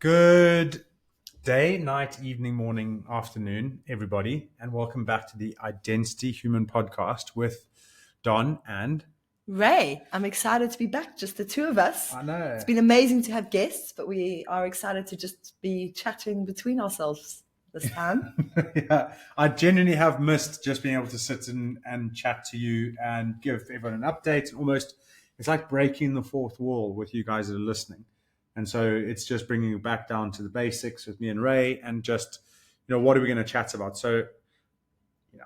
Good day, night, evening, morning, afternoon, everybody, and welcome back to the Identity Human podcast with Don and Ray. I'm excited to be back, just the two of us. I know It's been amazing to have guests, but we are excited to just be chatting between ourselves this time. yeah, I genuinely have missed just being able to sit and chat to you and give everyone an update. Almost, it's like breaking the fourth wall with you guys that are listening. And so it's just bringing it back down to the basics with me and Ray and just, what are we going to chat about? So,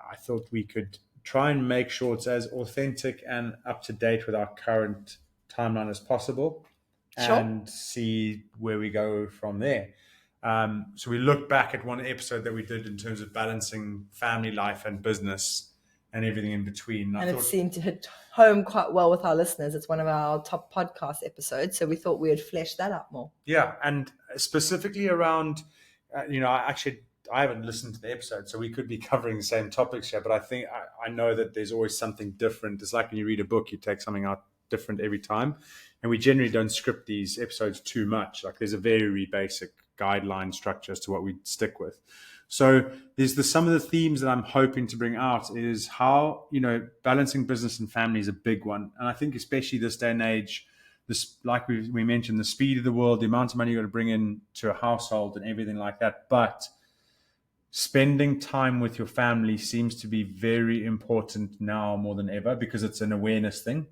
I thought we could try and make sure it's as authentic and up to date with our current timeline as possible and see where we go from there. So we look back at one episode that we did in terms of balancing family life and business and everything in between. And it seemed to hit home quite well with our listeners. It's one of our top podcast episodes, so we thought we would flesh that out more. Yeah, and specifically around, I haven't listened to the episode, so we could be covering the same topics here, but I think I know that there's always something different. It's like when you read a book, you take something out different every time, and we generally don't script these episodes too much. Like there's a very basic guideline structure as to what we stick with. So there's some of the themes that I'm hoping to bring out is how, balancing business and family is a big one. And I think especially this day and age, this, like we mentioned, the speed of the world, the amount of money you got to bring in to a household and everything like that. But spending time with your family seems to be very important now more than ever because it's an awareness thing.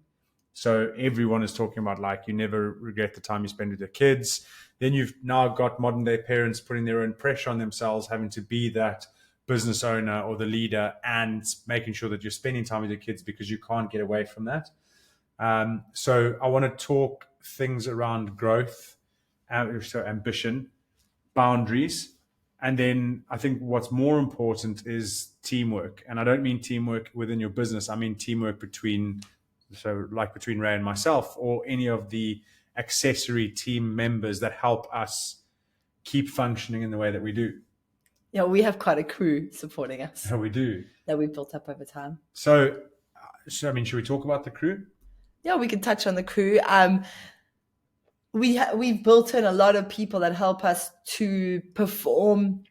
So everyone is talking about you never regret the time you spend with your kids. Then you've now got modern day parents putting their own pressure on themselves, having to be that business owner or the leader and making sure that you're spending time with your kids because you can't get away from that. So I want to talk things around growth, so ambition, boundaries. And then I think what's more important is teamwork. And I don't mean teamwork within your business. I mean teamwork between Ray and myself or any of the accessory team members that help us keep functioning in the way that we do. Yeah, we have quite a crew supporting us. Oh, we do. That we've built up over time. So should we talk about the crew? Yeah, we can touch on the crew. We've built in a lot of people that help us to perform,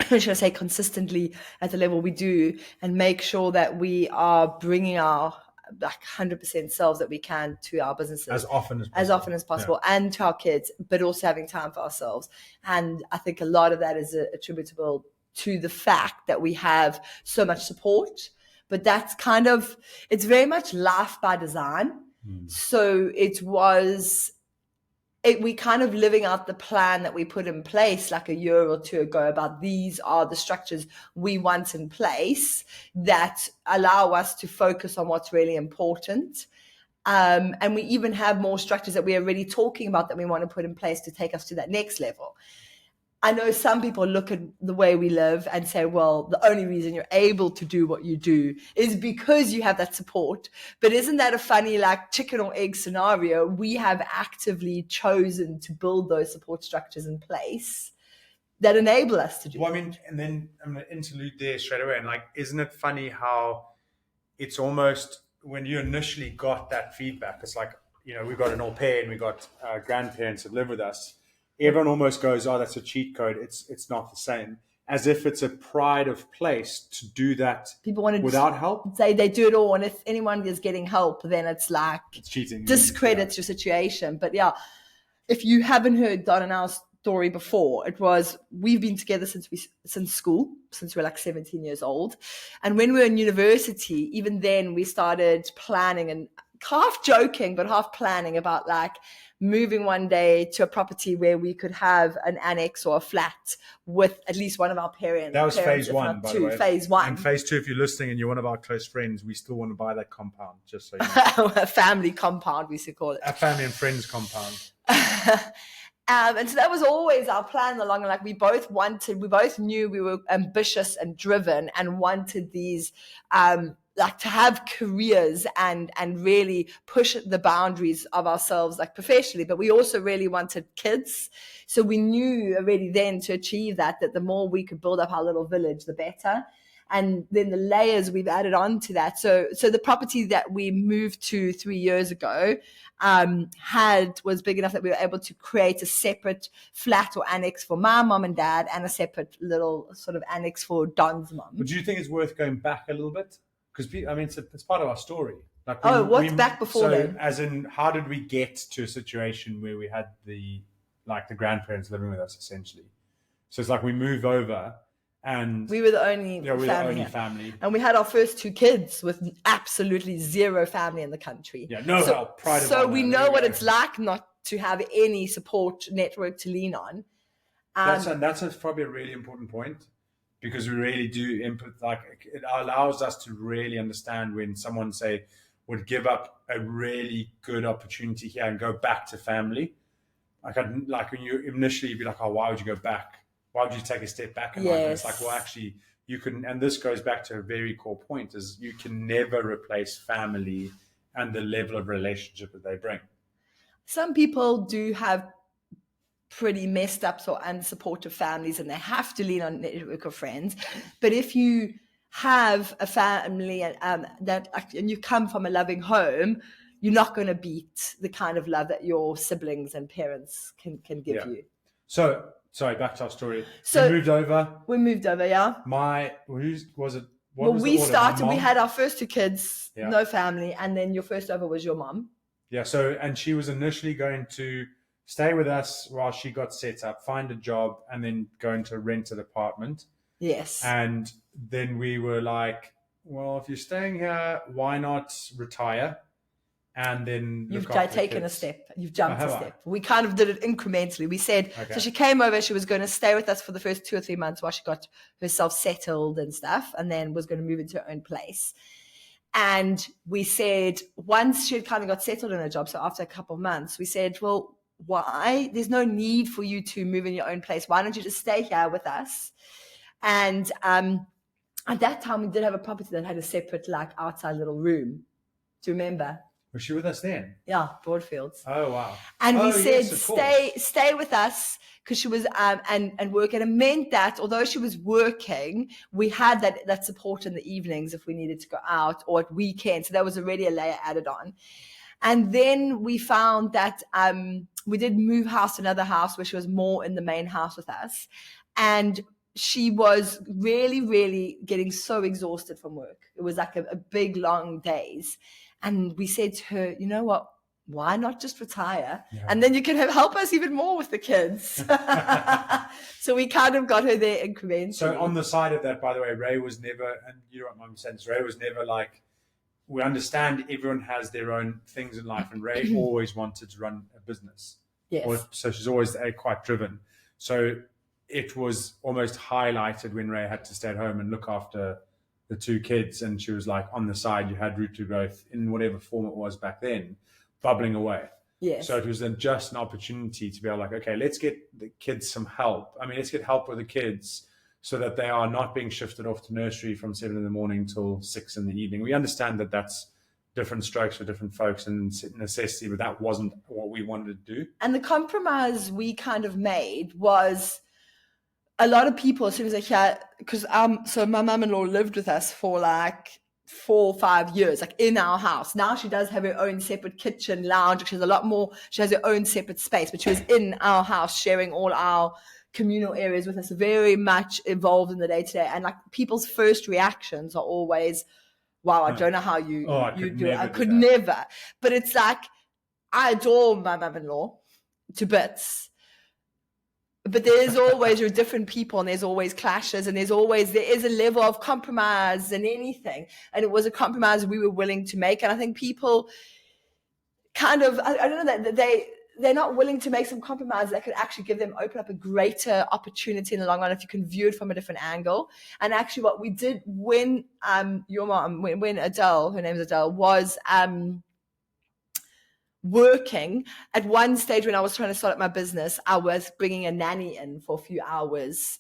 should I say, consistently at the level we do and make sure that we are bringing our 100% selves that we can to our businesses as often as possible and to our kids, but also having time for ourselves. And I think a lot of that is attributable to the fact that we have so much support, but that's it's very much life by design. So we kind of living out the plan that we put in place like a year or two ago about these are the structures we want in place that allow us to focus on what's really important. And we even have more structures that we're already talking about that we want to put in place to take us to that next level. I know some people look at the way we live and say, well, the only reason you're able to do what you do is because you have that support. But isn't that a funny, chicken or egg scenario? We have actively chosen to build those support structures in place that enable us to do Well, and then I'm going to interlude there straight away. And isn't it funny how it's almost when you initially got that feedback, it's we've got an au pair and we've got grandparents that live with us. Everyone almost goes, oh, that's a cheat code. It's not the same. As if it's a pride of place to do that. People want to without help. Say they do it all. And if anyone is getting help, then it's cheating. Discredits your situation. But yeah, if you haven't heard Don and our story before, we've been together since school, since we're 17 years old. And when we were in university, even then we started planning and half joking, but half planning about moving one day to a property where we could have an annex or a flat with at least one of our parents. That was phase one, by the way. Phase one. And phase two, if you're listening and you're one of our close friends, we still want to buy that compound, just so you know. A family compound, we should call it. A family and friends compound. And so that was always our plan along. We both knew we were ambitious and driven and wanted these, to have careers and really push the boundaries of ourselves professionally, but we also really wanted kids. So we knew already then to achieve that the more we could build up our little village, the better. And then the layers we've added on to that. So the property that we moved to 3 years ago was big enough that we were able to create a separate flat or annex for my mom and dad, and a separate little sort of annex for Don's mom. But do you think it's worth going back a little bit? Because I mean, it's part of our story. Like what's back before then? As in, how did we get to a situation where we had the grandparents living with us essentially? So it's like we moved over, and we were the only family, and we had our first 2 kids with absolutely zero family in the country. Yeah, no help. Pride so we know what it's like not to have any support network to lean on. That's probably a really important point, because we really do input. Like, it allows us to really understand when someone would give up a really good opportunity here and go back to family. Like when you initially be like, oh, why would you go back? Why would you take a step back? And it's like, well, actually, you can, and this goes back to a very core point, is you can never replace family and the level of relationship that they bring. Some people do have pretty messed up or unsupportive families, and they have to lean on a network of friends. But if you have a family and you come from a loving home, you're not going to beat the kind of love that your siblings and parents can give you. So, sorry, back to our story. So we moved over, yeah. Whose was it? We had our first 2 kids, no family, and then your first over was your mom. Yeah, and she was initially going to stay with us while she got set up, find a job, and then go into a rented apartment. Yes. And then we were like, well, if you're staying here, why not retire? And then you've taken a step. You've jumped a step. We kind of did it incrementally. We said, so she came over, she was going to stay with us for the first 2 or 3 months while she got herself settled and stuff, and then was going to move into her own place. And we said, once she had kind of got settled in her job, so after a couple of months, we said, well, why? There's no need for you to move in your own place. Why don't you just stay here with us? And at that time, we did have a property that had a separate, outside little room. Do you remember? Was she with us then? Yeah, Broadfields. Oh, wow. And we said, stay with us, because she was and work. And it meant that although she was working, we had that support in the evenings if we needed to go out, or at weekends. So that was already a layer added on. And then we found that we did move house to another house where she was more in the main house with us. And she was really, really getting so exhausted from work. It was like a big, long days. And we said to her, you know what, why not just retire? Yeah. And then you can help us even more with the kids. So we kind of got her there incrementally. So on the side of that, by the way, Ray was never, and you know what Mum said, Ray was never like, we understand everyone has their own things in life, and Ray always wanted to run a business. Yes. So she's always quite driven. So it was almost highlighted when Ray had to stay at home and look after the 2 kids, and she was like, on the side, you had Route to Growth in whatever form it was back then, bubbling away. Yes. So it was then just an opportunity to be like, okay, let's get the kids some help. I mean, let's get help with the kids so that they are not being shifted off to nursery from 7 a.m. till 6 p.m. We understand that that's different strokes for different folks and necessity, but that wasn't what we wanted to do. And the compromise we kind of made was, a lot of people, as soon as they hear, because so my mum-in-law lived with us for 4 or 5 years, in our house. Now she does have her own separate kitchen, lounge. She has a lot more. She has her own separate space, but she was in our house sharing all our communal areas with us, very much involved in the day-to-day. And people's first reactions are always, wow, I don't know how you do it. I could never. But it's I adore my mum-in-law to bits. But there's always your different people, and there's always clashes, and there is a level of compromise in anything. And it was a compromise we were willing to make. And I think people kind of, I don't know, that they're not willing to make some compromise that could actually open up a greater opportunity in the long run if you can view it from a different angle. And actually what we did when your mom, when Adele, her name's Adele, was working. At one stage when I was trying to start up my business, I was bringing a nanny in for a few hours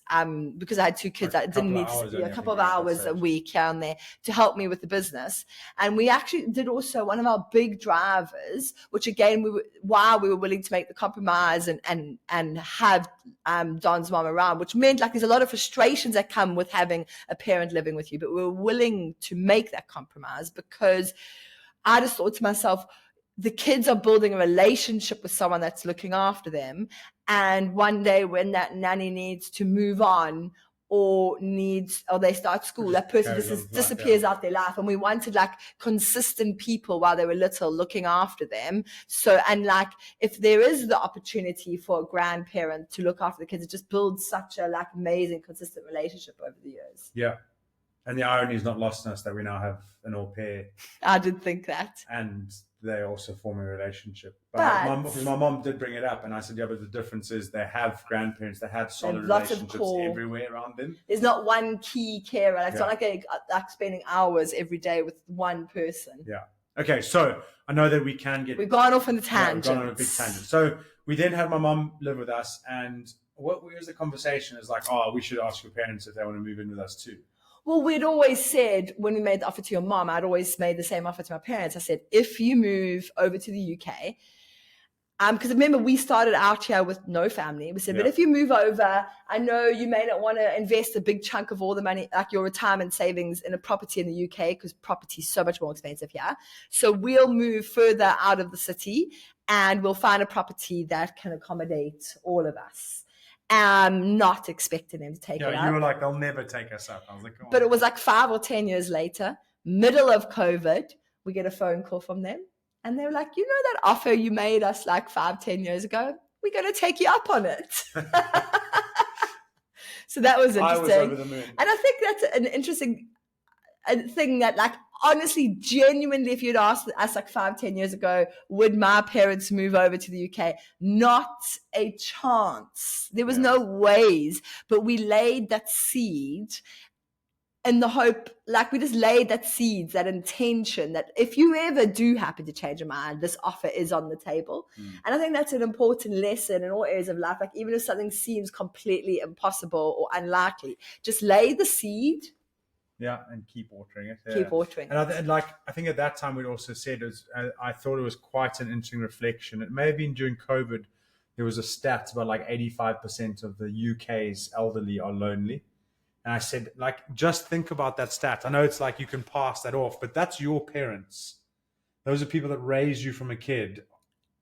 because I had two kids. I didn't need a couple of hours a week here and there to help me with the business. And we actually did also one of our big drivers, which again, why we were willing to make the compromise and have Don's mom around, which meant like there's a lot of frustrations that come with having a parent living with you, but we were willing to make that compromise because I just thought to myself, the kids are building a relationship with someone that's looking after them. And one day when that nanny needs to move on or they start school, that person disappears out their life. And we wanted like consistent people while they were little looking after them. So, and like, if there is the opportunity for a grandparent to look after the kids, it just builds such a like amazing, consistent relationship over the years. Yeah. And the irony is not lost on us that we now have an au pair. I did think that. And they also form a relationship. But my mom did bring it up, and I said, yeah, but the difference is they have grandparents, they have solid relationships everywhere around them. There's not one key carer. It's not like spending hours every day with one person. Yeah. Okay, so I know that we've gone off on a tangent. We've gone on a big tangent. So we then had my mom live with us, and what was the conversation? Is like, oh, we should ask your parents if they want to move in with us too. Well, we'd always said when we made the offer to your mom, I'd always made the same offer to my parents. I said, if you move over to the UK, because remember, we started out here with no family. We said, but if you move over, I know you may not want to invest a big chunk of all the money, like your retirement savings, in a property in the UK, because property is so much more expensive here. So we'll move further out of the city and we'll find a property that can accommodate all of us. Not expecting them to take it up. You were like, they'll never take us up. I was like, oh. But it was like 5 or 10 years later, middle of COVID, we get a phone call from them. And they were like, you know that offer you made us like 5-10 years ago? We're going to take you up on it. So that was interesting. I was over the moon. And I think that's an interesting thing that like, honestly, genuinely, if you'd asked us like 5-10 years ago, would my parents move over to the UK? Not a chance. There was no ways, but we laid that seed in the hope, like we just laid that seed, that intention that if you ever do happen to change your mind, this offer is on the table. And I think that's an important lesson in all areas of life. Like even if something seems completely impossible or unlikely, just lay the seed. Yeah, and keep watering it. Yeah. Keep watering. And I think at that time we'd also said, I thought it was quite an interesting reflection. It may have been during COVID, there was a stat about like 85% of the UK's elderly are lonely. And I said, like, just think about that stat. I know it's like you can pass that off, but that's your parents. Those are people that raised you from a kid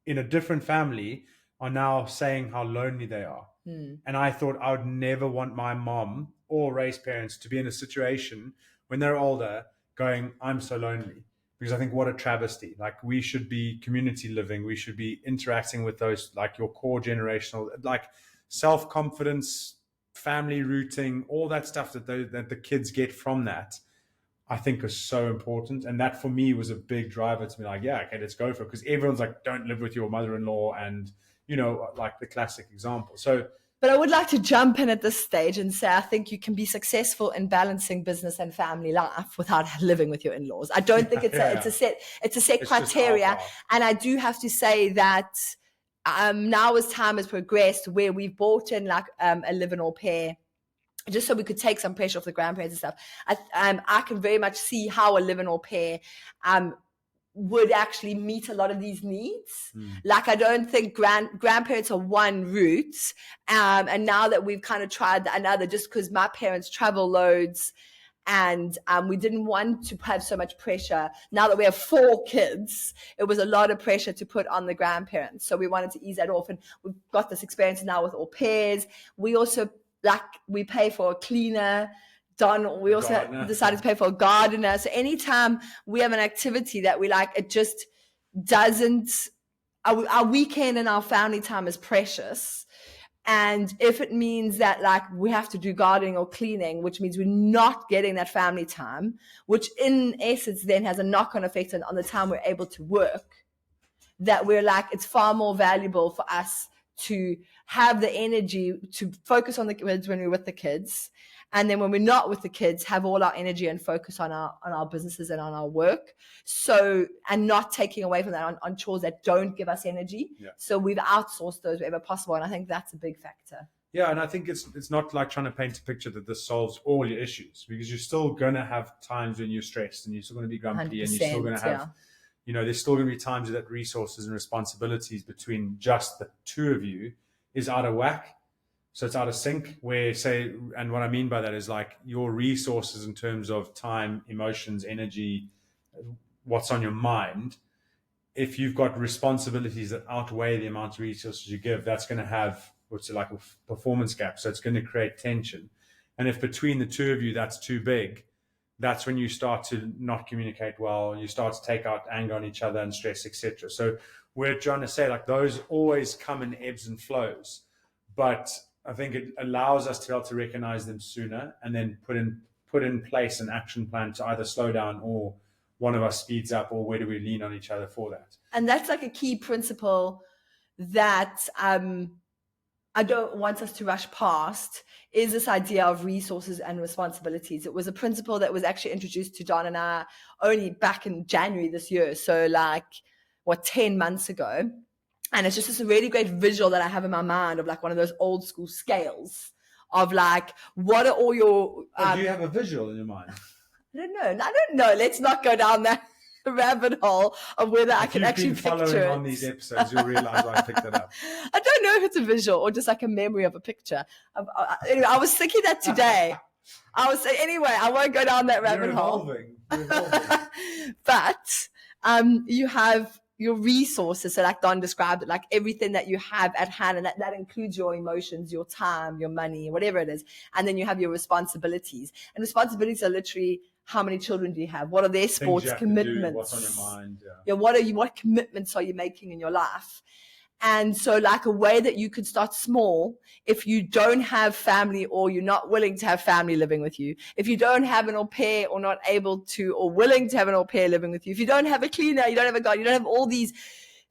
in a different family are now saying how lonely they are. And I thought I would never want my mom or raised parents to be in a situation when they're older going, I'm so lonely. Because I think what a travesty. Like we should be community living. We should be interacting with those, like your core generational, like self-confidence, family rooting, all that stuff that the kids get from that, I think is so important. And that for me was a big driver to be like, yeah, okay, let's go for it. Because everyone's like, don't live with your mother-in-law and, you know, like the classic example. But I would like to jump in at this stage and say I think you can be successful in balancing business and family life without living with your in-laws. I don't think it's a set criteria. And I do have to say that now as time has progressed, where we've bought in like a live-in au pair, just so we could take some pressure off the grandparents and stuff. I can very much see how a live-in au pair would actually meet a lot of these needs. Like I don't think grandparents are one route. And now that we've kind of tried another, just because my parents travel loads and we didn't want to have so much pressure. Now that we have 4 kids, it was a lot of pressure to put on the grandparents. So we wanted to ease that off. And we've got this experience now with au pairs. We also, we pay for a cleaner. We also decided to pay for a gardener. So anytime we have an activity that we like, it just doesn't, our weekend and our family time is precious. And if it means that like we have to do gardening or cleaning, which means we're not getting that family time, which in essence then has a knock-on effect on the time we're able to work, that we're like, it's far more valuable for us to have the energy to focus on the kids when we're with the kids. And then when we're not with the kids, have all our energy and focus on our businesses and on our work. So, and not taking away from that on chores that don't give us energy. Yeah. So we've outsourced those wherever possible. And I think that's a big factor. Yeah, and I think it's not like trying to paint a picture that this solves all your issues, because you're still going to have times when you're stressed and you're still going to be grumpy and you're still going to have, there's still going to be times that resources and responsibilities between just the two of you is out of whack. So it's out of sync, and what I mean by that is like your resources in terms of time, emotions, energy, what's on your mind. If you've got responsibilities that outweigh the amount of resources you give, that's going to have what's like a performance gap. So it's going to create tension. And if between the two of you that's too big, that's when you start to not communicate well. You start to take out anger on each other and stress, etc. So we're trying to say like those always come in ebbs and flows, but I think it allows us to be able to recognize them sooner and then put in place an action plan to either slow down or one of us speeds up, or where do we lean on each other for that. And that's like a key principle that I don't want us to rush past, is this idea of resources and responsibilities. It was a principle that was actually introduced to Don and I only back in January this year. So 10 months ago. And it's just this really great visual that I have in my mind of like one of those old school scales of like, what are all your... do you have a visual in your mind? I don't know. Let's not go down that rabbit hole of whether I can actually picture it. If you've been following on these episodes, you'll realize I picked it up. I don't know if it's a visual or just like a memory of a picture. Anyway, I was thinking that today. I won't go down that rabbit hole. You're evolving. But you have your resources. So like Don described it, like everything that you have at hand, and that includes your emotions, your time, your money, whatever it is. And then you have your responsibilities. And responsibilities are literally, how many children do you have? What are their sports commitments? What's on your mind? What commitments are you making in your life? And so like a way that you could start small, if you don't have family or you're not willing to have family living with you, if you don't have an au pair or not able to or willing to have an au pair living with you, if you don't have a cleaner, you don't have a guard, you don't have all these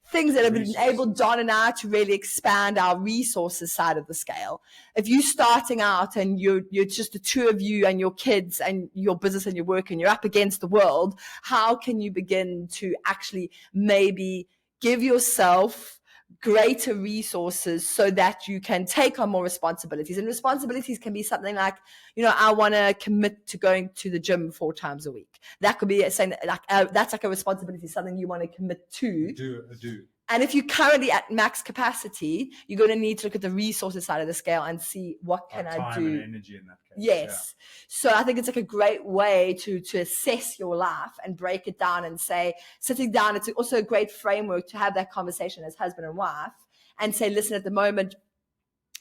things that have enabled Don and I to really expand our resources side of the scale. If you're starting out and you're just the two of you and your kids and your business and your work and you're up against the world, how can you begin to actually maybe give yourself greater resources so that you can take on more responsibilities? And responsibilities can be something like, I want to commit to going to the gym 4 times a week. That could be saying like that's like a responsibility, something you want to commit to. Do. And if you're currently at max capacity, you're going to need to look at the resources side of the scale and see what can I do. Time and energy in that case. Yes. Yeah. So I think it's like a great way to assess your life and break it down and say, sitting down, it's also a great framework to have that conversation as husband and wife and say, listen, at the moment,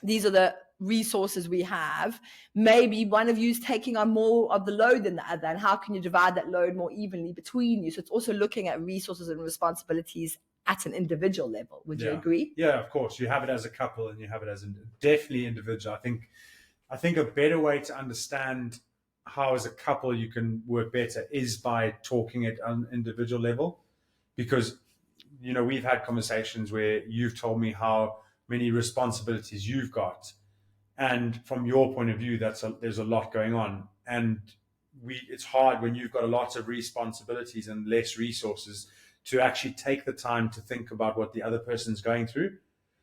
these are the resources we have. Maybe one of you is taking on more of the load than the other, and how can you divide that load more evenly between you? So it's also looking at resources and responsibilities at an individual level. Would you agree? Yeah, of course. You have it as a couple and you have it as definitely individual. I think a better way to understand how as a couple you can work better is by talking it on an individual level, because we've had conversations where you've told me how many responsibilities you've got, and from your point of view there's a lot going on, and it's hard when you've got a lot of responsibilities and less resources to actually take the time to think about what the other person's going through.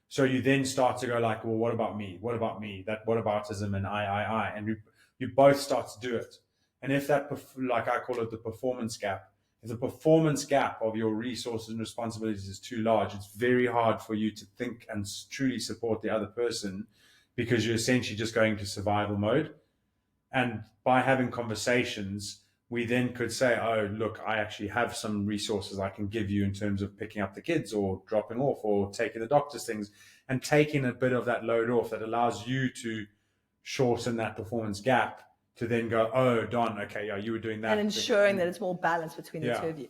So you then start to go like, well, what about me? What about me? That whataboutism and I. And you both start to do it. And if that, like I call it the performance gap, if the performance gap of your resources and responsibilities is too large, it's very hard for you to think and truly support the other person, because you're essentially just going to survival mode. And by having conversations, we then could say, oh, look, I actually have some resources I can give you in terms of picking up the kids or dropping off or taking the doctor's things, and taking a bit of that load off that allows you to shorten that performance gap to then go, oh, Don, okay, yeah, you were doing that. And ensuring that it's more balanced between the two of you.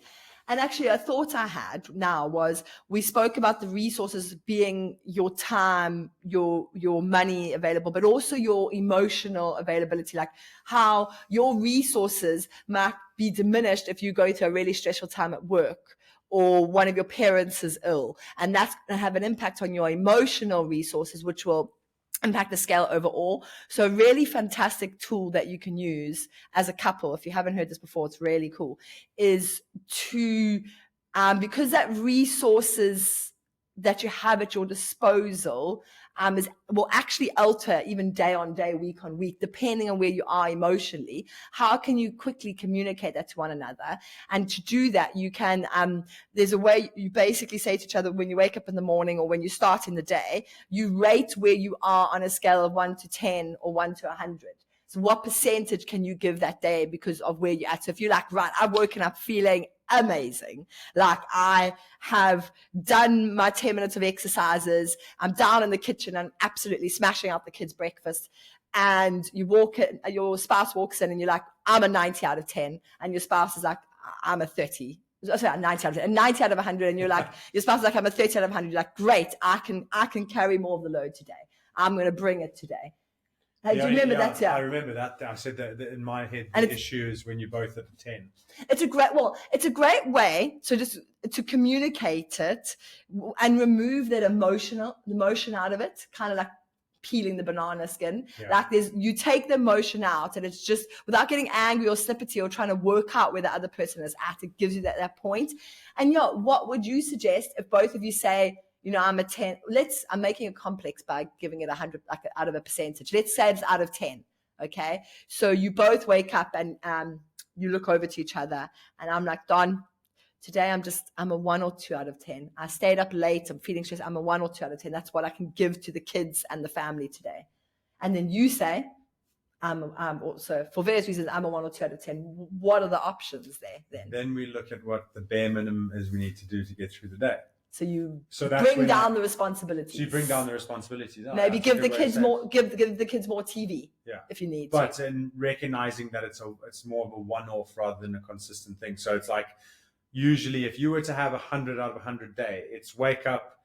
And actually, a thought I had now was, we spoke about the resources being your time, your money available, but also your emotional availability, like how your resources might be diminished if you go through a really stressful time at work, or one of your parents is ill. And that's going to have an impact on your emotional resources, which will impact the scale overall. So a really fantastic tool that you can use as a couple, if you haven't heard this before, it's really cool, is to, because that resources that you have at your disposal will actually alter even day on day, week on week, depending on where you are emotionally. How can you quickly communicate that to one another? And to do that, you can, there's a way you basically say to each other when you wake up in the morning or when you start in the day, you rate where you are on a scale of 1 to 10 or 1 to 100. So what percentage can you give that day because of where you're at? So if you're like, right, I've woken up feeling amazing. Like I have done my 10 minutes of exercises. I'm down in the kitchen and absolutely smashing out the kids' breakfast. And you walk in, your spouse walks in and you're like, I'm a 90 out of 10. And your spouse is like, I'm a 30. Sorry, 90 out of 10, 90 out of 100. And you're like, your spouse is like, I'm a 30 out of 100. You're like, great. I can carry more of the load today. I'm going to bring it today. Do you remember that? Yeah, I remember that. I said that in my head, the issue is when you're both at a 10. It's a great way. So just to communicate it and remove that emotion out of it, kind of like peeling the banana skin. Yeah. Like you take the emotion out and it's just without getting angry or snippety or trying to work out where the other person is at. It gives you that point. And what would you suggest if both of you say, I'm a 10. I'm making it complex by giving it 100, like out of a percentage. Let's say it's out of 10. Okay. So you both wake up and you look over to each other and I'm like, Don, today I'm a 1 or 2 out of 10. I stayed up late. I'm feeling stressed. I'm a 1 or 2 out of 10. That's what I can give to the kids and the family today. And then you say, I'm also, for various reasons, I'm a 1 or 2 out of 10. What are the options there then? Then we look at what the bare minimum is we need to do to get through the day. So you bring down the responsibilities. So you bring down the responsibilities. Maybe give the kids more. Give the kids more TV. Yeah. If you need. But in recognizing that it's more of a one-off rather than a consistent thing. So it's like usually if you were to have 100 out of 100 day, it's wake up,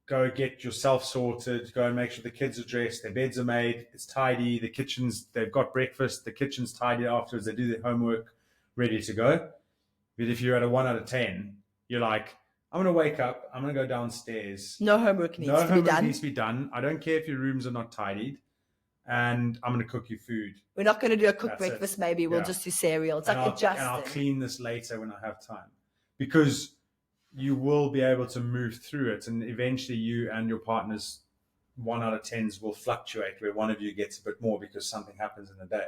go get yourself sorted, go and make sure the kids are dressed, their beds are made, it's tidy, they've got breakfast, the kitchen's tidy afterwards, they do their homework, ready to go. But if you're at a 1 out of 10, you're like, I'm going to wake up. I'm going to go downstairs. No homework needs to be done. I don't care if your rooms are not tidied. And I'm going to cook you food. We're not going to do a cooked breakfast, maybe. We'll just do cereal. It's like adjusting. And I'll clean this later when I have time. Because you will be able to move through it. And eventually you and your partner's 1 out of 10s will fluctuate where one of you gets a bit more because something happens in the day.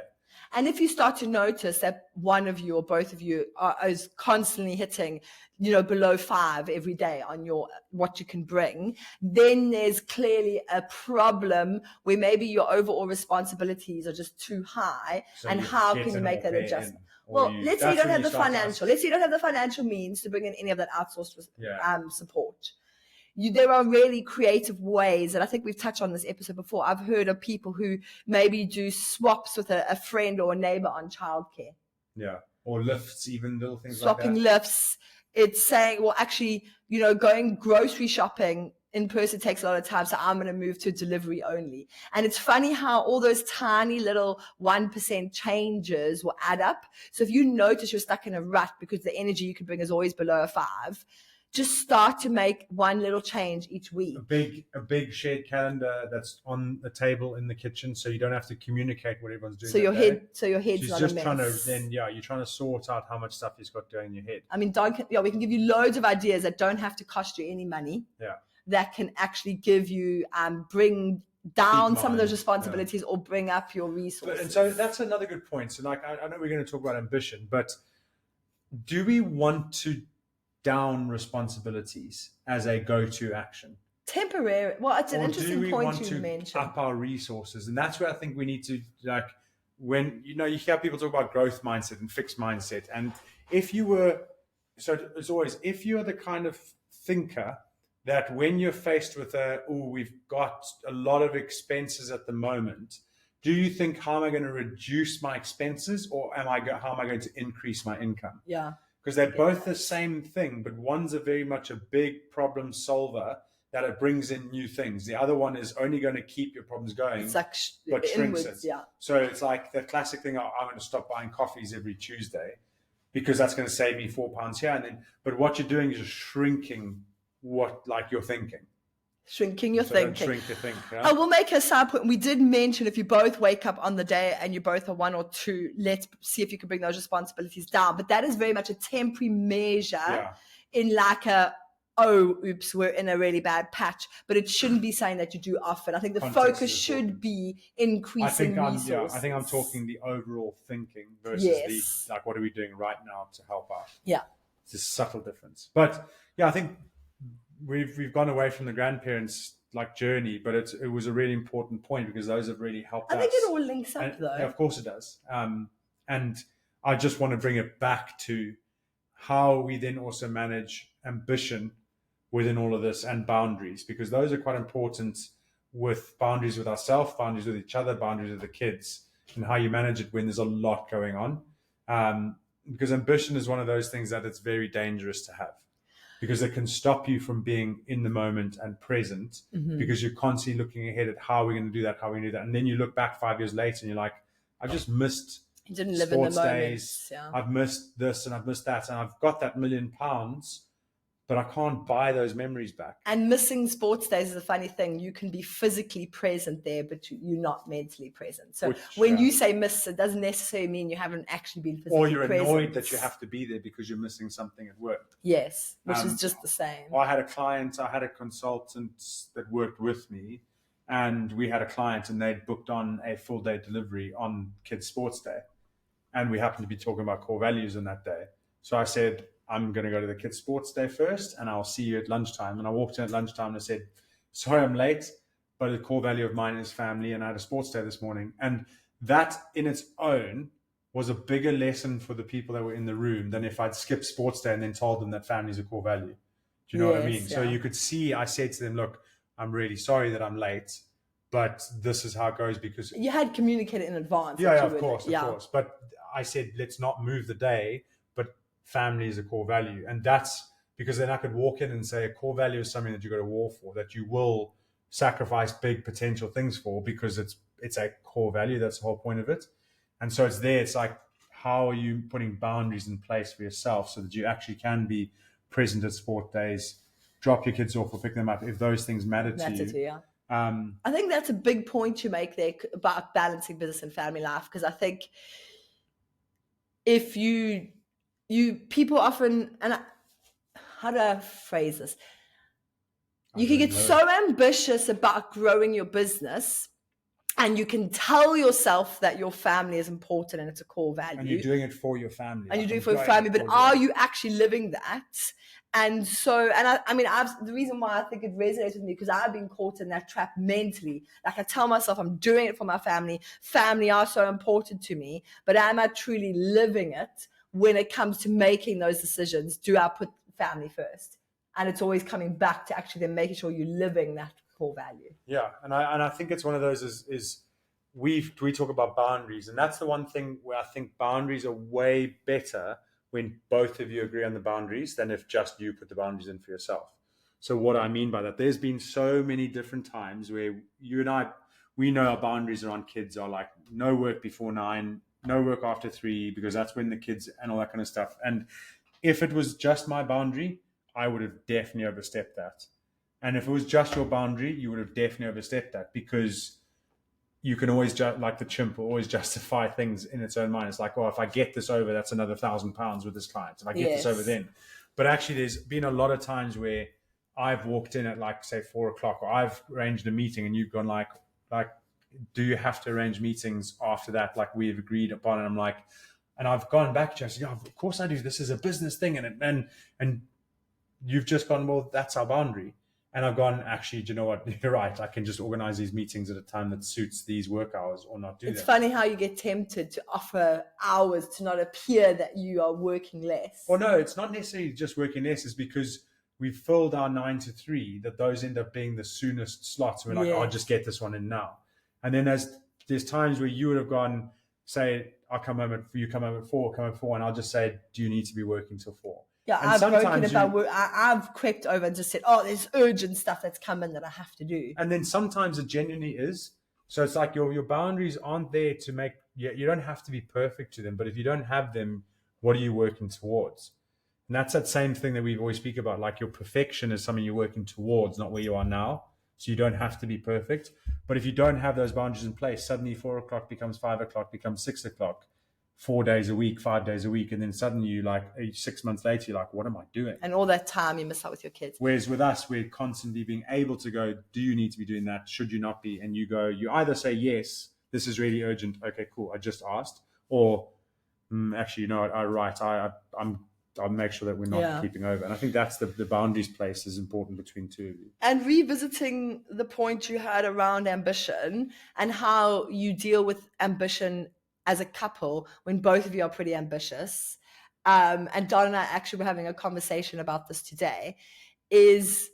And if you start to notice that one of you or both of you is constantly hitting, below 5 every day on what you can bring, then there's clearly a problem where maybe your overall responsibilities are just too high. So and how can you make that adjustment? Well, let's say you don't have the financial means to bring in any of that outsourced support. There are really creative ways, and I think we've touched on this episode before. I've heard of people who maybe do swaps with a friend or a neighbor on childcare. Yeah, or lifts, even little things Swapping like that. Lifts. It's saying, well, actually, going grocery shopping in person takes a lot of time, so I'm going to move to delivery only. And it's funny how all those tiny little 1% changes will add up. So if you notice you're stuck in a rut because the energy you can bring is always below a 5, just start to make one little change each week. A big shared calendar that's on the table in the kitchen, so you don't have to communicate what everyone's doing. So your head's She's not just a mess. you're trying to sort out how much stuff you've got going in your head. I mean, we can give you loads of ideas that don't have to cost you any money. Yeah. That can actually give you bring down some of those responsibilities or bring up your resources. And so that's another good point. So I know we're going to talk about ambition, but do we want to down responsibilities as a go-to action? Temporary. Well, it's an interesting point you mentioned. Do we want to up our resources? And that's where I think we need to, when, you hear people talk about growth mindset and fixed mindset. And if you're the kind of thinker that when you're faced with we've got a lot of expenses at the moment, do you think, how am I going to reduce my expenses or how am I going to increase my income? Yeah. Because they're both the same thing, but one's a very much a big problem solver that it brings in new things. The other one is only going to keep your problems going, it's like but shrinks it. Yeah. So it's like the classic thing, I'm going to stop buying coffees every Tuesday. because that's going to save me £4 here. And then, but what you're doing is just shrinking like you're thinking. Shrinking your So don't thinking. shrink your think. I will make a side point. We did mention if you both wake up on the day and you both are 1 or 2, let's see if you can bring those responsibilities down. But that is very much a temporary measure in like oops, we're in a really bad patch. But it shouldn't be saying that you do often. I think the focus should be increasing resources. I think I'm talking the overall thinking versus the what are we doing right now to help out. Yeah. It's a subtle difference. But I think we've gone away from the grandparents journey, but it was a really important point because those have really helped us. I think it all links up though. Yeah, of course it does. And I just want to bring it back to how we then also manage ambition within all of this and boundaries, because those are quite important, with boundaries with ourselves, boundaries with each other, boundaries with the kids, and how you manage it when there's a lot going on. Because ambition is one of those things that it's very dangerous to have, because it can stop you from being in the moment and present, because you're constantly looking ahead at how we're going to do that, and then you look back 5 years later and you're like, I just missed sports days, I've missed this and I've missed that, and I've got that £1 million, but I can't buy those memories back. And missing sports days is a funny thing. You can be physically present there, but you're not mentally present. So when you say miss, it doesn't necessarily mean you haven't actually been physically present. Or you're annoyed that you have to be there because you're missing something at work. Yes, which is just the same. I had a consultant that worked with me, and we had a client and they'd booked on a full day delivery on kids' sports day. And we happened to be talking about core values on that day. So I said, I'm going to go to the kids' sports day first, and I'll see you at lunchtime. And I walked in at lunchtime and I said, sorry, I'm late, but a core value of mine is family, and I had a sports day this morning. And that in its own was a bigger lesson for the people that were in the room than if I'd skipped sports day and then told them that family is a core value. Do you know what I mean? Yeah. So you could see, I said to them, look, I'm really sorry that I'm late, but this is how it goes, because you had communicated in advance. Yeah, of course. But I said, let's not move the day, but family is a core value. And that's because then I could walk in and say a core value is something that you go to war for, that you will sacrifice big potential things for, because it's a core value. That's the whole point of it. And so it's there. It's like, how are you putting boundaries in place for yourself so that you actually can be present at sport days, drop your kids off or pick them up if those things matter to you. I think that's a big point you make there about balancing business and family life, because I think if you people often, and how do I phrase this? You can get so ambitious about growing your business, and you can tell yourself that your family is important and it's a core value. And you're doing it for your family. And you're doing it for your family, but are you actually living that? And so, and I mean, the reason why I think it resonates with me, because I've been caught in that trap mentally. Like, I tell myself I'm doing it for my family. Family are so important to me, but am I truly living it when it comes to making those decisions? Do I put family first? And it's always coming back to actually then making sure you're living that core value. Yeah, and I think it's one of those is we talk about boundaries, and that's the one thing where I think boundaries are way better when both of you agree on the boundaries than if just you put the boundaries in for yourself. So what I mean by that, there's been so many different times where you and I, we know our boundaries around kids are like no work before 9, no work after 3, because that's when the kids and all that kind of stuff. And if it was just my boundary, I would have definitely overstepped that. And if it was just your boundary, you would have definitely overstepped that, because you can always, like the chimp, always justify things in its own mind. It's like, oh, if I get this over, that's another £1,000 with this client. If I get this over then. But actually, there's been a lot of times where I've walked in at like, say, 4 o'clock, or I've arranged a meeting and you've gone like, do you have to arrange meetings after that? Like we've agreed upon. And I'm like, and I've gone back to you. I said, yeah, of course I do. This is a business thing. And you've just gone, well, that's our boundary. And I've gone, actually, do you know what? You're right. I can just organize these meetings at a time that suits these work hours, or not do that. It's funny how you get tempted to offer hours to not appear that you are working less. Well, no, it's not necessarily just working less. It's because we've filled our 9 to 3 that those end up being the soonest slots. We're like, I'll just get this one in now. And then there's times where you would have gone, say, you come home at 4, and I'll just say, do you need to be working till 4? Yeah, I've broken about work. I've crept over and just said, oh, there's urgent stuff that's coming that I have to do. And then sometimes it genuinely is. So it's like your boundaries aren't there to make, you don't have to be perfect to them, but if you don't have them, What are you working towards? And that's that same thing that we always speak about. Like, your perfection is something you're working towards, not where you are now. So you don't have to be perfect. But if you don't have those boundaries in place, suddenly 4 o'clock becomes 5 o'clock, becomes 6 o'clock, 4 days a week, 5 days a week. And then suddenly you like 6 months later, you're like, what am I doing? And all that time you miss out with your kids. Whereas with us, we're constantly being able to go, do you need to be doing that? Should you not be? And you go, you either say, yes, this is really urgent. Okay, cool. I just asked. Or actually, you know what? I'll make sure that we're not keeping over. And I think that's the boundaries place is important between two of you. And revisiting the point you had around ambition and how you deal with ambition as a couple when both of you are pretty ambitious. And Don and I actually were having a conversation about this today, is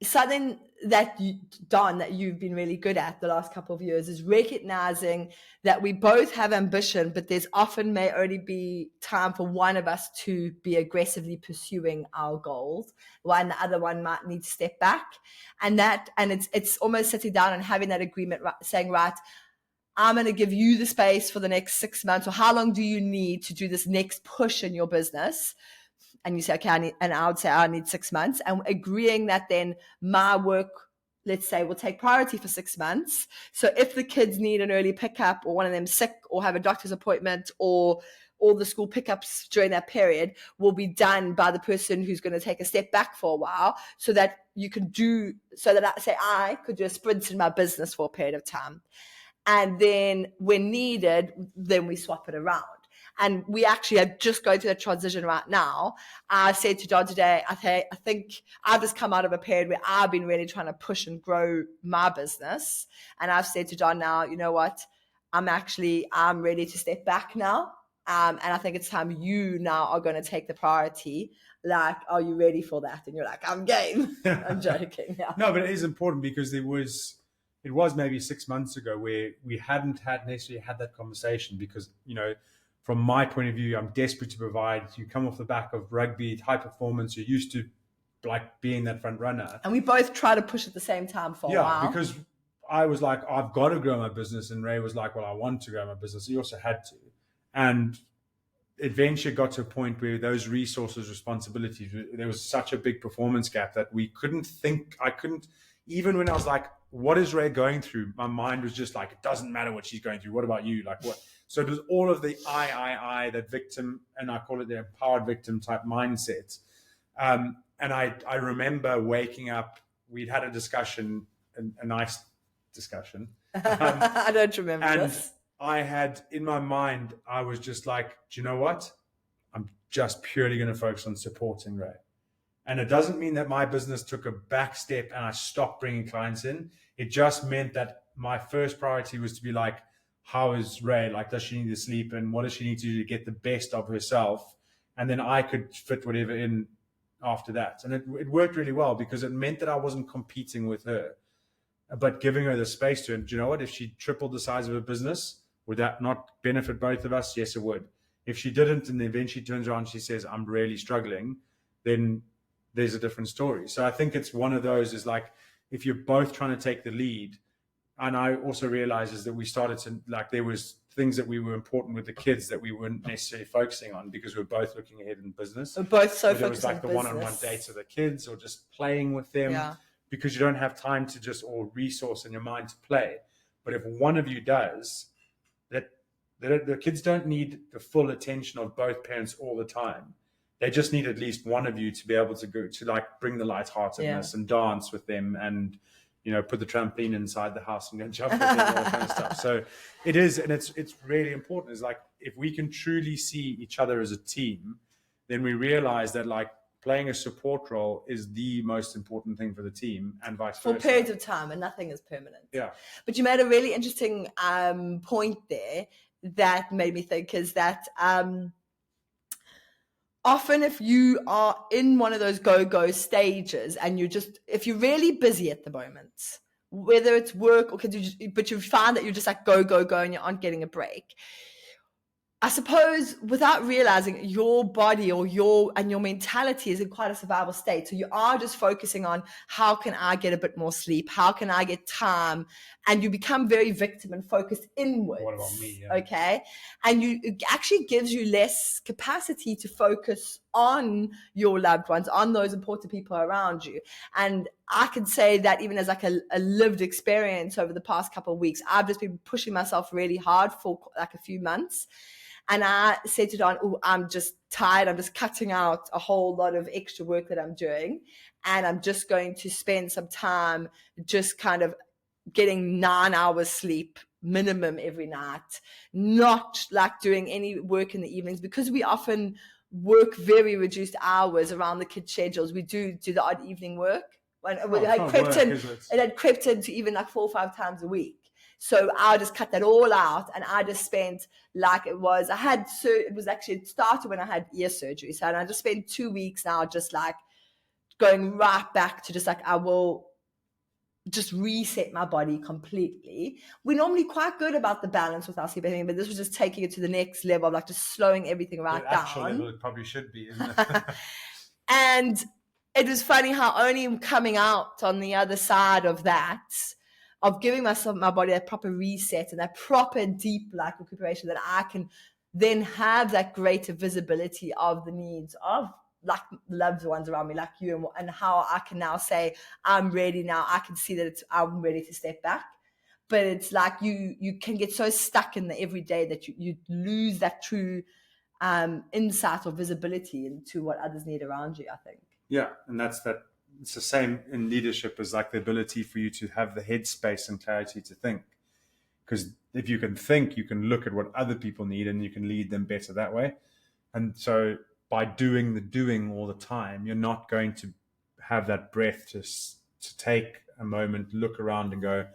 something that Don, that you've been really good at the last couple of years, is recognizing that we both have ambition, but there's often may only be time for one of us to be aggressively pursuing our goals, while the other one might need to step back. And it's almost sitting down and having that agreement, saying, right, I'm going to give you the space for the next 6 months, or how long do you need to do this next push in your business? And you say, okay, I would say I need 6 months, and agreeing that then my work, let's say, will take priority for 6 months. So if the kids need an early pickup, or one of them sick, or have a doctor's appointment, or all the school pickups during that period will be done by the person who's going to take a step back for a while, so that I could do a sprint in my business for a period of time. And then when needed, then we swap it around. And we actually are just going through that transition right now. I said to Don today, I think I've just come out of a period where I've been really trying to push and grow my business. And I've said to Don now, you know what? I'm ready to step back now. And I think it's time you now are going to take the priority. Like, are you ready for that? And you're like, I'm game. I'm joking. Yeah. No, but it is important, because it was maybe 6 months ago where we hadn't necessarily had that conversation, because, you know, from my point of view, I'm desperate to provide. You come off the back of rugby, high performance. You're used to like being that front runner. And we both try to push at the same time for a while. Yeah, because I was like, I've got to grow my business. And Ray was like, well, I want to grow my business. He also had to. And Adventure got to a point where those resources, responsibilities, there was such a big performance gap that I couldn't, even when I was like, what is Ray going through? My mind was just like, it doesn't matter what she's going through. What about you? Like, what? So it was all of the I, that victim, and I call it the empowered victim type mindset. And I remember waking up, we'd had a discussion, a nice discussion. I don't remember this. I had, in my mind, I was just like, do you know what? I'm just purely going to focus on supporting Ray. And it doesn't mean that my business took a back step and I stopped bringing clients in. It just meant that my first priority was to be like, how is Ray? Like, does she need to sleep? And what does she need to do to get the best of herself? And then I could fit whatever in after that. And it worked really well, because it meant that I wasn't competing with her, but giving her the space to. And do you know what? If she tripled the size of her business, would that not benefit both of us? Yes, it would. If she didn't, and then she turns around and she says, I'm really struggling, then there's a different story. So I think it's one of those, is like, if you're both trying to take the lead. And I also realized is that we started to, like, there was things that we were important with the kids that we weren't necessarily focusing on, because we're both looking ahead in business. We're both so focused on business. It was like the one-on-one dates with the kids, or just playing with them, because you don't have time to just, or resource in your mind to play. But if one of you does, that the kids don't need the full attention of both parents all the time. They just need at least one of you to be able to go to, like, bring the lightheartedness and dance with them, and, you know, put the trampoline inside the house and go jump with them, all that kind of stuff. So it is, and it's really important. Is like, if we can truly see each other as a team, then we realize that, like, playing a support role is the most important thing for the team, and vice versa. For periods of time, and nothing is permanent. Yeah. But you made a really interesting point there that made me think, is that often if you are in one of those go-go stages, and if you're really busy at the moment, whether it's work or but you find that you're just like go, and you aren't getting a break, I suppose without realizing, your body or your mentality is in quite a survival state. So you are just focusing on, how can I get a bit more sleep? How can I get time? And you become very victim and focused inwards. What about me? Yeah. Okay. And it actually gives you less capacity to focus on your loved ones, on those important people around you. And I can say that even as like a lived experience over the past couple of weeks, I've just been pushing myself really hard for like a few months. And I said to Don, oh, I'm just tired. I'm just cutting out a whole lot of extra work that I'm doing. And I'm just going to spend some time just kind of getting 9 hours sleep minimum every night, not like doing any work in the evenings, because we often work very reduced hours around the kids' schedules. We do the odd evening work. It had crept into even like 4 or 5 times a week. So I just cut that all out, and I just spent it started when I had ear surgery. So I just spent 2 weeks now just like going right back to just like, I will just reset my body completely. We're normally quite good about the balance with our sleep, I think, but this was just taking it to the next level of like just slowing everything right down. Actual level it probably should be, isn't it? And it was funny how only coming out on the other side of that, of giving my body a proper reset and that proper deep like recuperation, that I can then have that greater visibility of the needs of like loved ones around me, like you, and how I can now say, I'm ready now. I can see that I'm ready to step back. But it's like you can get so stuck in the everyday that you lose that true insight or visibility into what others need around you, I think. Yeah, and it's the same in leadership, as like the ability for you to have the headspace and clarity to think. Because if you can think, you can look at what other people need and you can lead them better that way. And so by doing the doing all the time, you're not going to have that breath to take a moment, look around and go,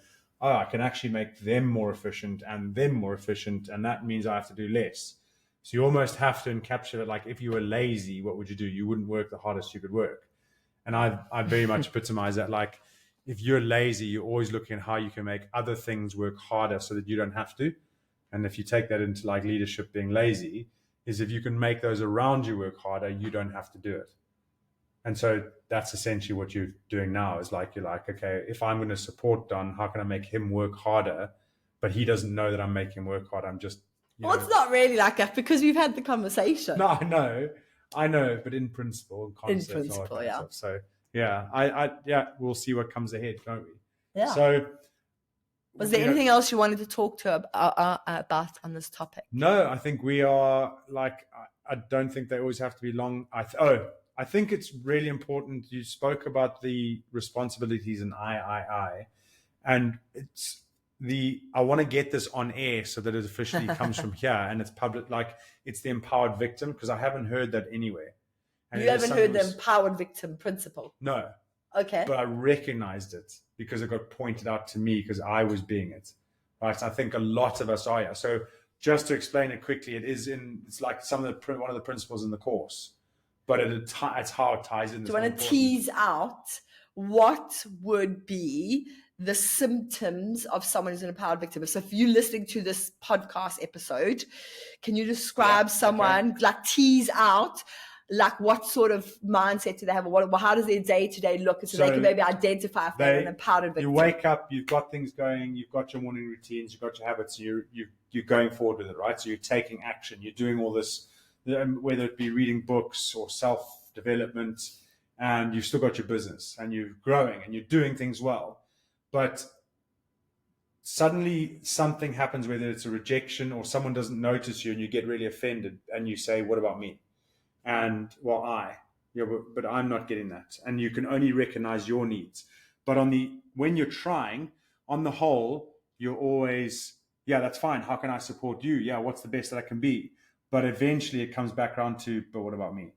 oh, I can actually make them more efficient and them more efficient, and that means I have to do less. So you almost have to encapsulate, like if you were lazy, what would you do? You wouldn't work the hardest you could work. And I very much epitomize that. Like if you're lazy, you're always looking at how you can make other things work harder so that you don't have to. And if you take that into like leadership, being lazy is if you can make those around you work harder, you don't have to do it. And so that's essentially what you're doing now, is like, you're like, okay, if I'm going to support Don, how can I make him work harder? But he doesn't know that I'm making him work harder. I'm just, it's not really like that, because we've had the conversation. No, I know, but in principle, concepts, yeah. So yeah, we'll see what comes ahead, don't we? Yeah. So, was there anything else you wanted to talk to about on this topic? No, I think we are like, I don't think they always have to be long. I think it's really important. You spoke about the responsibilities and I, and it's I want to get this on air so that it officially comes from here and it's public. Like it's the empowered victim, because I haven't heard that anywhere. And you haven't heard the empowered victim principle? No. Okay. But I recognized it because it got pointed out to me because I was being it. Right. I think a lot of us are. Yeah. So just to explain it quickly, it's like one of the principles in the course, but it's how it ties in. Do you want to tease out what would be the symptoms of someone who's an empowered victim? So if you're listening to this podcast episode, can you describe someone, like tease out, like what sort of mindset do they have, or how does their day-to-day look, so they can maybe identify if they're an empowered victim? You wake up, you've got things going, you've got your morning routines, you've got your habits, you're going forward with it, right? So you're taking action, you're doing all this, whether it be reading books or self-development, and you've still got your business and you're growing and you're doing things well. But suddenly something happens, whether it's a rejection or someone doesn't notice you and you get really offended and you say, what about me? And but I'm not getting that. And you can only recognize your needs. But when you're trying, on the whole, you're always, yeah, that's fine. How can I support you? Yeah, what's the best that I can be? But eventually it comes back around to, but what about me?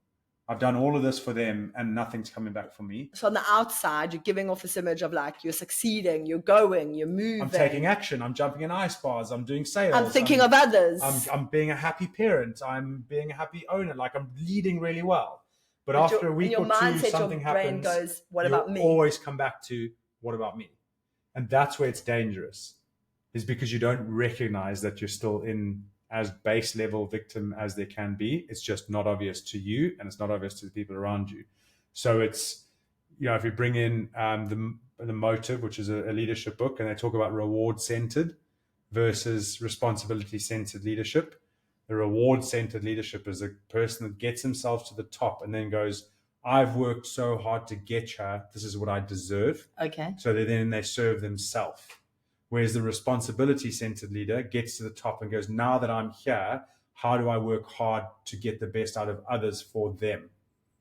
I've done all of this for them and nothing's coming back for me. So on the outside, you're giving off this image of like, you're succeeding, you're going, you're moving. I'm taking action. I'm jumping in ice bars. I'm doing sales. I'm thinking of others. I'm being a happy parent. I'm being a happy owner. Like I'm leading really well. But after a week or two, something happens. Goes, what about me? Always come back to, what about me? And that's where it's dangerous, is because you don't recognize that you're still in as base level victim as there can be. It's just not obvious to you, and it's not obvious to the people around you. So it's, if you bring in the Motive, which is a leadership book, and they talk about reward-centered versus responsibility-centered leadership. The reward-centered leadership is a person that gets themselves to the top and then goes, I've worked so hard to get here. This is what I deserve. Okay. So then they serve themselves. Whereas the responsibility-centered leader gets to the top and goes, now that I'm here, how do I work hard to get the best out of others for them?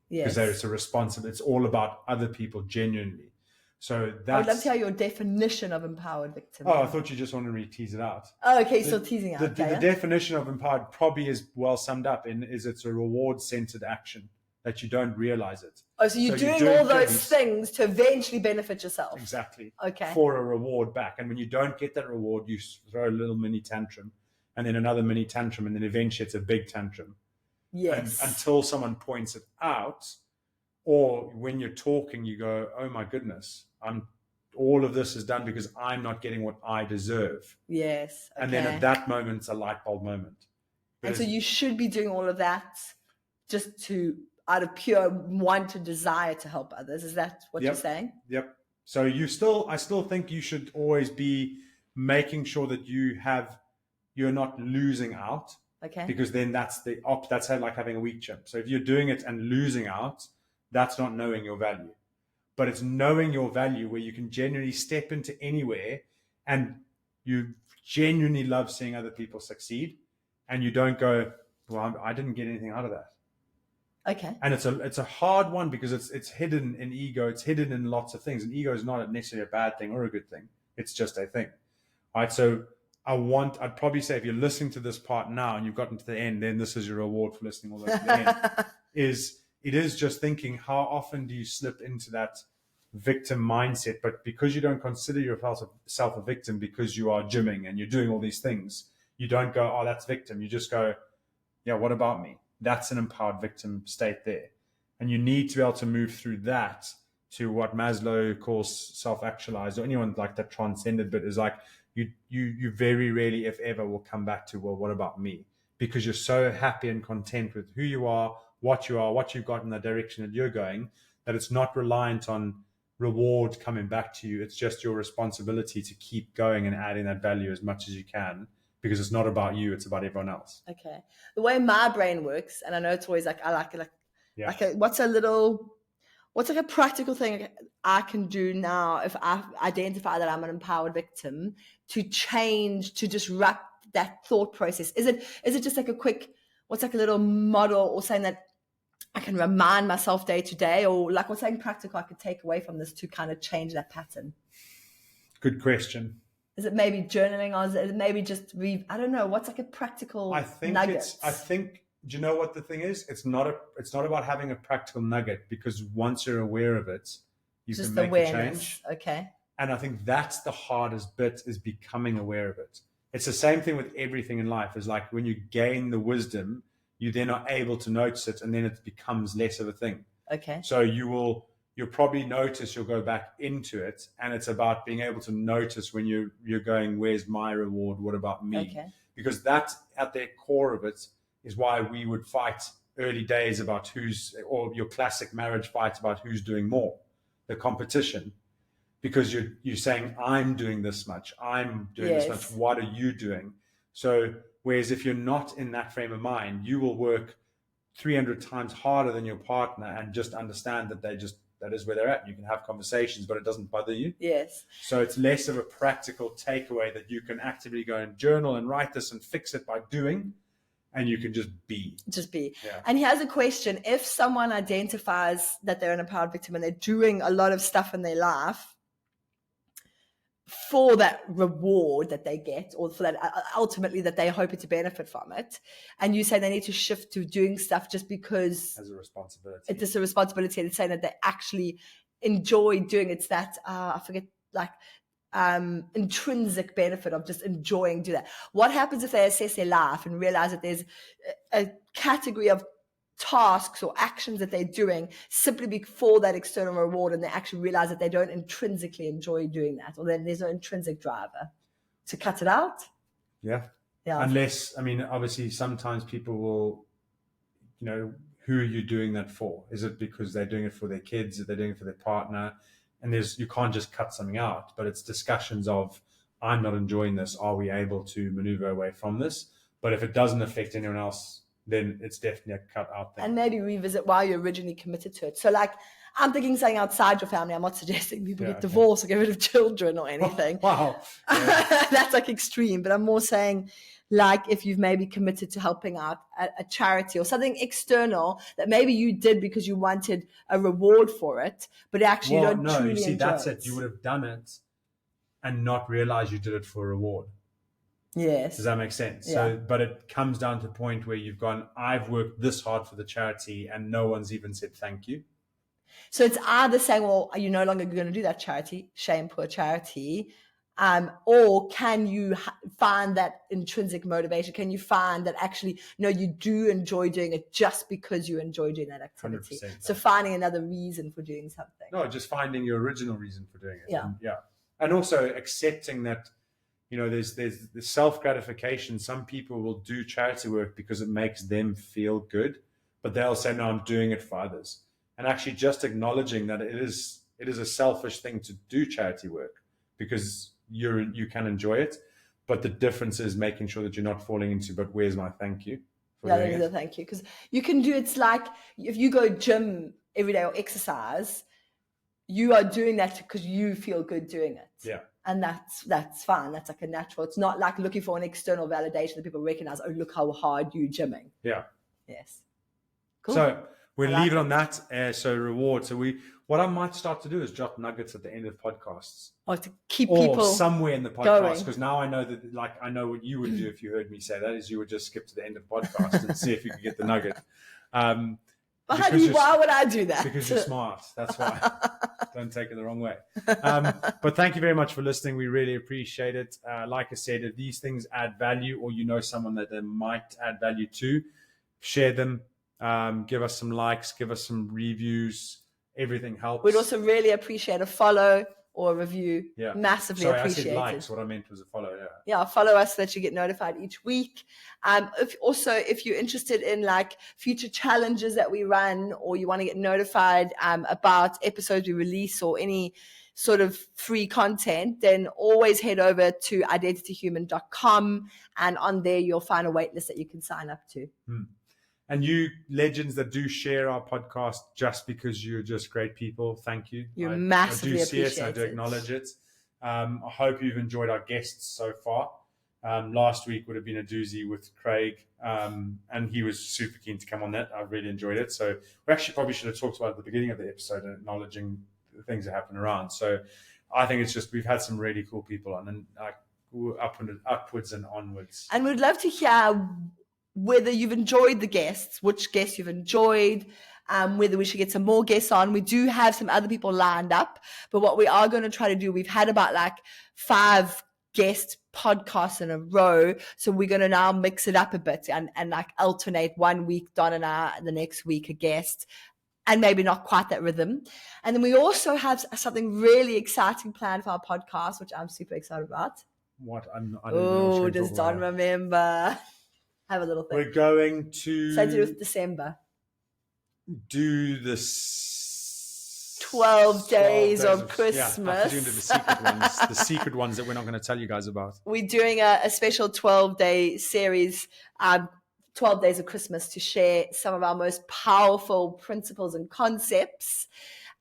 Yes. Because it's a responsibility. It's all about other people genuinely. So that's... I would love to hear your definition of empowered victim. Oh, I thought you just wanted me to tease it out. Oh, okay, so teasing out. The definition of empowered probably is well summed up is it's a reward-centered action that you don't realize it. Oh, so you're doing all those things to eventually benefit yourself. Exactly. Okay. For a reward back. And when you don't get that reward, you throw a little mini tantrum, and then another mini tantrum, and then eventually it's a big tantrum. Yes. And until someone points it out, or when you're talking, you go, oh my goodness, all of this is done because I'm not getting what I deserve. Yes. Okay. And then at that moment, it's a light bulb moment. And so you should be doing all of that just out of pure wanted desire to help others. Is that what you're saying? Yep. So I still think you should always be making sure that you're not losing out. Okay. Because then that's like having a weak chip. So if you're doing it and losing out, that's not knowing your value. But it's knowing your value where you can genuinely step into anywhere and you genuinely love seeing other people succeed, and you don't go, well, I didn't get anything out of that. Okay. And it's a hard one because it's hidden in ego. It's hidden in lots of things. And ego is not necessarily a bad thing or a good thing. It's just a thing. All right. So I'd probably say if you're listening to this part now and you've gotten to the end, then this is your reward for listening all the way to the end. It is just thinking, how often do you slip into that victim mindset? But because you don't consider yourself a victim because you are gymming and you're doing all these things, you don't go, oh, that's victim. You just go, yeah, what about me? That's an empowered victim state there. And you need to be able to move through that to what Maslow calls self-actualized, or anyone like that transcended bit is like, you very rarely, if ever, will come back to, well, what about me? Because you're so happy and content with who you are, what you've got in the direction that you're going, that it's not reliant on reward coming back to you. It's just your responsibility to keep going and adding that value as much as you can, because it's not about you, it's about everyone else. Okay. The way my brain works, and I know it's always like, I like it, what's like a practical thing I can do now if I identify that I'm an empowered victim to change, to disrupt that thought process? Is it just like what's like a little model or saying that I can remind myself day to day, or like what's something practical I could take away from this to kind of change that pattern? Good question. Is it maybe journaling, or is it maybe just I don't know, what's like a practical nugget? Do you know what the thing is? It's not about having a practical nugget, because once you're aware of it, you just can make a change. Okay. And I think that's the hardest bit, is becoming aware of it. It's the same thing with everything in life. Is like when you gain the wisdom, you then are able to notice it, and then it becomes less of a thing. Okay. So you'll probably notice, you'll go back into it, and it's about being able to notice when you're going, where's my reward? What about me? Okay. Because that's at the core of it is why we would fight early days about or your classic marriage fights about who's doing more, the competition, because you're saying, I'm doing this much, I'm doing this much, what are you doing? So whereas if you're not in that frame of mind, you will work 300 times harder than your partner and just understand that that is where they're at. You can have conversations, but it doesn't bother you. Yes. So it's less of a practical takeaway that you can actively go and journal and write this and fix it by doing, and you can just be. Yeah. And here's a question. If someone identifies that they're an empowered victim and they're doing a lot of stuff in their life for that reward that they get, or for that ultimately that they're hoping to benefit from it, and you say they need to shift to doing stuff just because as a responsibility, it's just a responsibility, and saying that they actually enjoy doing it's that I forget, like intrinsic benefit of just enjoying do that. What happens if they assess their life and realize that there's a category of tasks or actions that they're doing simply before that external reward, and they actually realize that they don't intrinsically enjoy doing that, or that there's no intrinsic driver to cut it out? Yeah. Yeah. Unless, I mean, obviously sometimes people will, who are you doing that for? Is it because they're doing it for their kids? Are they doing it for their partner? And you can't just cut something out, but it's discussions of, I'm not enjoying this. Are we able to maneuver away from this? But if it doesn't affect anyone else, then it's definitely a cut out thing. And maybe revisit why you originally committed to it. So like, I'm thinking something outside your family. I'm not suggesting people get divorced or get rid of children or anything. Wow. Yeah. That's like extreme. But I'm more saying, like, if you've maybe committed to helping out a charity or something external that maybe you did because you wanted a reward for it, but actually you don't truly enjoy that's it. it. You would have done it and not realize you did it for a reward. Yes. Does that make sense? Yeah. So, but it comes down to a point where you've gone, I've worked this hard for the charity and no one's even said thank you. So it's either saying, well, are you no longer going to do that charity? Shame, poor charity. Or can you find that intrinsic motivation? Can you find that actually, no, you do enjoy doing it just because you enjoy doing that activity? 100%. So finding another reason for doing something. No, just finding your original reason for doing it. Yeah. And also accepting that, there's the self-gratification. Some people will do charity work because it makes them feel good, but they'll say, no, I'm doing it for others. And actually just acknowledging that it is a selfish thing to do charity work because you can enjoy it, but the difference is making sure that you're not falling into, but where's my thank you? There is a thank you. Because you can do, it's like if you go gym every day or exercise, you are doing that because you feel good doing it. Yeah. And that's fine. That's like a natural. It's not like looking for an external validation that people recognize. Oh, look how hard you're gymming. Yeah. Yes. Cool. So we'll leave it on that. So reward. So what I might start to do is drop nuggets at the end of podcasts. Or to keep people somewhere in the podcast. Because now I know that, I know what you would do if you heard me say that is you would just skip to the end of podcast and see if you could get the nugget. Why would I do that? Because you're smart. That's why. Don't take it the wrong way. But thank you very much for listening. We really appreciate it. Like I said, if these things add value or someone that they might add value to, share them. Give us some likes. Give us some reviews. Everything helps. We'd also really appreciate a follow or a review. Yeah. Massively Sorry, appreciated. I said likes. What I meant was a follow. Yeah, follow us so that you get notified each week. If you're interested in future challenges that we run, or you want to get notified about episodes we release or any sort of free content, then always head over to identityhuman.com, and on there you'll find a wait list that you can sign up to. And you legends that do share our podcast just because you're just great people, thank you. You're massively appreciated. I do acknowledge it. I hope you've enjoyed our guests so far. Last week would have been a doozy with Craig, and he was super keen to come on that. I really enjoyed it. So we actually probably should have talked about it at the beginning of the episode and acknowledging the things that happen around. So I think it's just we've had some really cool people on, and upwards and onwards. And we'd love to hear whether you've enjoyed the guests, which guests you've enjoyed, whether we should get some more guests on. We do have some other people lined up, but what we are going to try to do, we've had about 5 guest podcasts in a row, so we're going to now mix it up a bit and alternate one week Don and I, and the next week a guest, and maybe not quite that rhythm. And then we also have something really exciting planned for our podcast, which I'm super excited about. What? I don't know. Does Don remember? Have a little thing. We're going to... So to do with December. Do this... 12 days of Christmas. Yeah, I'm doing the secret ones. The secret ones that we're not going to tell you guys about. We're doing a special 12-day series, 12 days of Christmas, to share some of our most powerful principles and concepts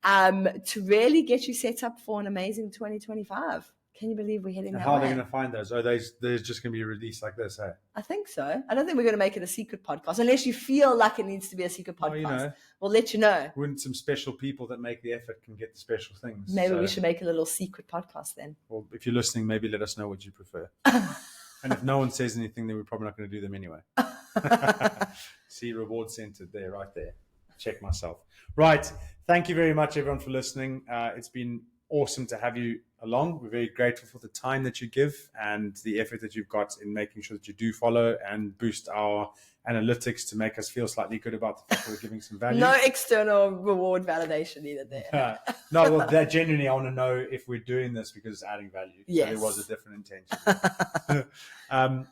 to really get you set up for an amazing 2025. Can you believe we're heading that way? How are they going to find those? Are they're just going to be released like this, hey? I think so. I don't think we're going to make it a secret podcast unless you feel like it needs to be a secret podcast. We'll let you know. Wouldn't some special people that make the effort can get the special things? Maybe we should make a little secret podcast then. Well, if you're listening, maybe let us know what you prefer. And if no one says anything, then we're probably not going to do them anyway. See, reward centered there, right there. Check myself. Right. Thank you very much, everyone, for listening. It's been awesome to have you along. We're very grateful for the time that you give and the effort that you've got in making sure that you do follow and boost our analytics to make us feel slightly good about the fact that we're giving some value. No external reward validation needed there. No, well, that genuinely, I want to know if we're doing this because it's adding value. Yes. So there was a different intention.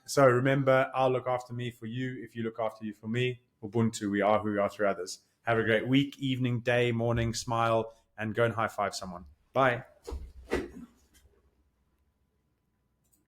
So remember, I'll look after me for you if you look after you for me. Ubuntu, we are who we are through others. Have a great week, evening, day, morning, smile, and go and high five someone. Bye.